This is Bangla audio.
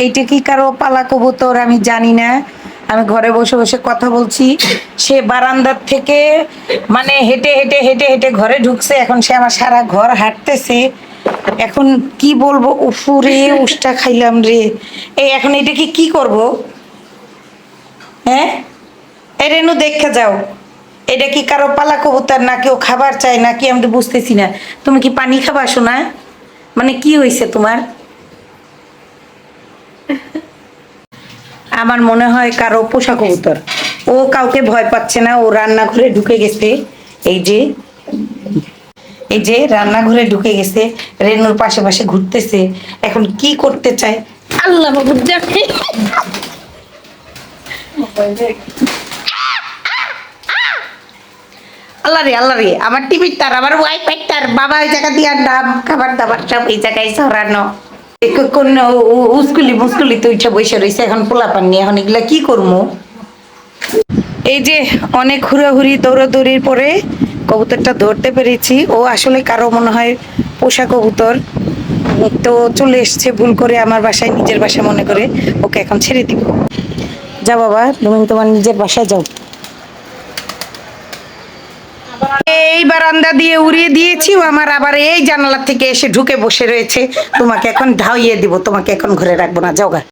এইটা কি কারো পালা কবুতর আমি জানি না। আমি ঘরে বসে বসে কথা বলছি, সে বারান্দার থেকে মানে হেঁটে হেঁটে হেঁটে হেঁটে ঘরে ঢুকছে, এখন সে আমার সারা ঘর হাঁটতেছে। এখন কি বলবো, উফুরে উষ্টা খাইলাম রে। এই এখন এটা কি কি করব? হ্যাঁ, এই রেনু দেখে যাও, এটা কি কারো পালা কবুতর না কেউ খাবার চায় নাকি আমি তো বুঝতেছি না। তুমি কি পানি খাবা শোনা? মানে কি হয়েছে তোমার? আমার মনে হয় কারো পোষা কবুতর। ও কাউকে ভয় পাচ্ছে না, ও রান্নাঘরে ঢুকে গেছে। এই যে, এই যে রান্নাঘরে ঢুকে গেছে, রেনুর পাশে পাশে ঘুরতেছে। এখন কি করতে চায় আল্লাহ বাবু জানে। আল্লাহ রে আল্লাহ রে, আমার টিভির তার, আমার ওয়াইফাই তার, বাবা ওই জায়গা দিয়ে নাম খাবার দাবার সব এই জায়গায় সরানো। কোন উস্কুলি মুস্কুলি তো উঠে বসে রয়েছে এখন পোলাপান নিয়ে, এখন এগুলা কি করবো? এই যে অনেক হুড়াহুড়ি দৌড়াদৌড়ির পরে কবুতরটা ধরতে পেরেছি। ও আসলে কারো মনে হয় পোষা কবুতর। তো চলে এসছে ভুল করে আমার বাসায়, নিজের বাসা মনে করে। ওকে এখন ছেড়ে দিব। যাও বাবা, তুমি তোমার নিজের বাসায় যাও। এই বারান্দা দিয়ে উড়িয়ে দিয়েছি, ও আমার আবার এই জানালা থেকে এসে ঢুকে বসে রয়েছে। তোমাকে এখন ধাইয়ে দিব, তোমাকে এখন ঘরে রাখবো না, যাও গা।